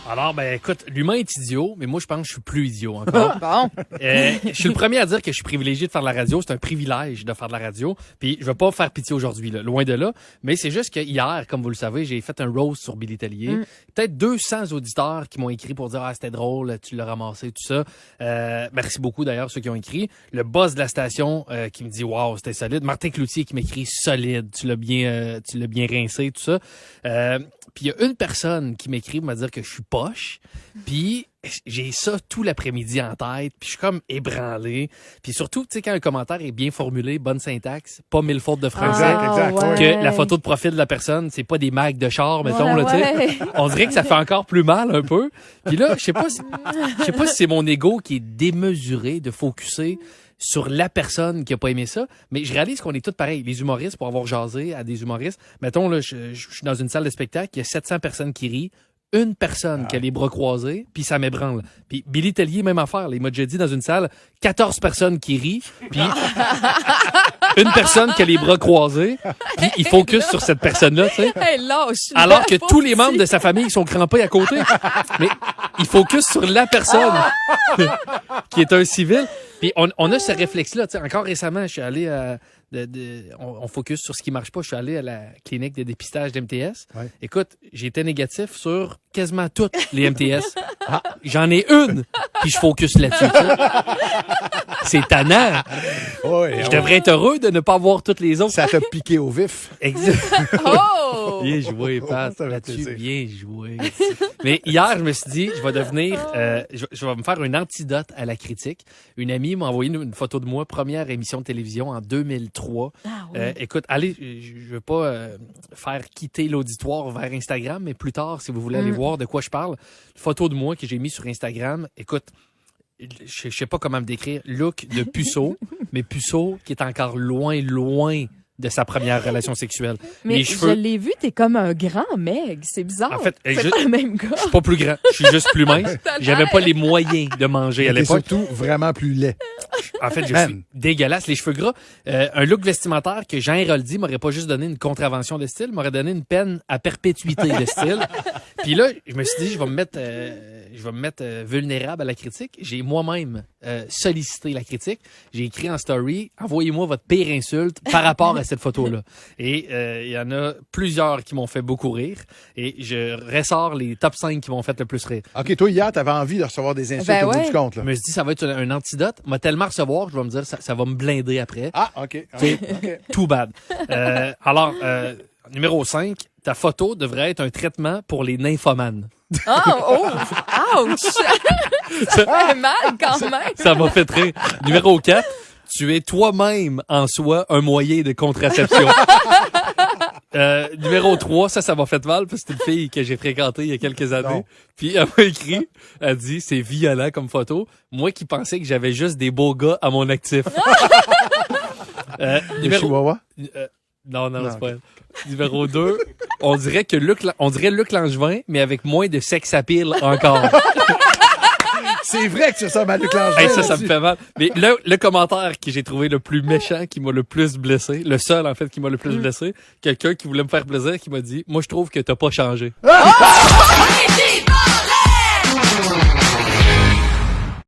Alors, ben écoute, l'humain est idiot, mais moi, je pense que je suis plus idiot encore. Bon. Je suis le premier à dire que je suis privilégié de faire de la radio. C'est un privilège de faire de la radio. Puis, je vais pas faire pitié aujourd'hui, là, loin de là. Mais c'est juste que hier, comme vous le savez, j'ai fait un roast sur Billy Tellier. Peut-être 200 auditeurs qui m'ont écrit pour dire « Ah, c'était drôle, tu l'as ramassé, tout ça. » Merci beaucoup, d'ailleurs, ceux qui ont écrit. Le boss de la station qui me dit « Wow, c'était solide. » Martin Cloutier qui m'écrit « Solide, tu l'as bien rincé, tout ça. » Puis il y a une personne qui m'écrit pour me dire que je suis poche. Puis j'ai ça tout l'après-midi en tête. Puis je suis comme ébranlé. Puis surtout, tu sais, quand un commentaire est bien formulé, bonne syntaxe, pas 1000 fautes de français, Exact. que la photo de profil de la personne, c'est pas des mags de char, mettons, là, tu sais. On dirait que ça fait encore plus mal un peu. Puis là, je sais pas si c'est mon ego qui est démesuré de focusser sur la personne qui a pas aimé ça, mais je réalise qu'on est tous pareils. Les humoristes, pour avoir jasé à des humoristes, mettons, là, je suis dans une salle de spectacle, il y a 700 personnes qui rient, une personne qui a les bras croisés, puis ça m'ébranle. Puis Billy Tellier, même affaire, là, il m'a déjà dit dans une salle, 14 personnes qui rient, puis une personne qui a les bras croisés, puis il focus sur cette personne-là, tu sais. Hey, lâche, Alors que tous les membres de sa famille sont crampés à côté. Mais il focus sur la personne qui est un civil. Puis on a ce réflexe-là. Tu sais, encore récemment, je suis allé on focus sur ce qui marche pas. Je suis allé à la clinique de dépistage d'MTS. Ouais. Écoute, j'ai été négatif sur quasiment toutes les MTS. J'en ai une, puis je focus là-dessus. C'est tannant. Je devrais être heureux de ne pas avoir toutes les autres. Ça t'a piqué au vif. Exact. Oh! Bien joué, Pat. Ça Là-dessus, bien joué. Mais hier, je me suis dit, je vais devenir, je vais me faire une antidote à la critique. Une amie m'a envoyé une photo de moi, première émission de télévision en 2003. Ah, oui. Écoute, allez, je veux pas faire quitter l'auditoire vers Instagram, mais plus tard, si vous voulez aller voir de quoi je parle, une photo de moi que j'ai mis sur Instagram. Écoute, je sais pas comment me décrire, look de puceau, mais puceau qui est encore loin de sa première relation sexuelle. Mais les cheveux, je l'ai vu, t'es comme un grand Meg. C'est bizarre. En fait, c'est pas le même gars. Je suis pas plus grand. Je suis juste plus mince. J'avais pas les moyens de manger à l'époque. Surtout vraiment plus laid. En fait, je suis dégueulasse. Les cheveux gras. Un look vestimentaire que Jean Héroldi m'aurait pas juste donné une contravention de style, m'aurait donné une peine à perpétuité de style. Puis là, je me suis dit, je vais me mettre vulnérable à la critique. J'ai moi-même sollicité la critique. J'ai écrit en story, envoyez-moi votre pire insulte par rapport à cette photo-là. Et il y en a plusieurs qui m'ont fait beaucoup rire. Et je ressors les top 5 qui m'ont fait le plus rire. OK, toi, hier, t'avais envie de recevoir des insultes au bout du compte. Là. Je me suis dit, ça va être un antidote. M'a tellement recevoir que je vais me dire, ça va me blinder après. Ah, OK. Too bad. Alors, numéro 5, ta photo devrait être un traitement pour les nymphomanes. Oh! Ouch! Ça fait mal quand même. Ça m'a fait rire. Numéro 4, tu es toi-même en soi un moyen de contraception. Numéro 3, ça m'a fait mal parce que c'est une fille que j'ai fréquentée il y a quelques années. Non. Puis elle m'a écrit, elle dit, c'est violent comme photo. Moi qui pensais que j'avais juste des beaux gars à mon actif. Chihuahua? Non, c'est pas elle. Numéro 2, on dirait Luc Langevin, mais avec moins de sex appeal encore. C'est vrai que c'est ça, Luc Langevin. Hey, ça me fait mal. Mais le commentaire que j'ai trouvé le plus méchant, qui m'a le plus blessé, le seul, en fait, qui m'a le plus blessé, quelqu'un qui voulait me faire plaisir, qui m'a dit, moi, je trouve que t'as pas changé.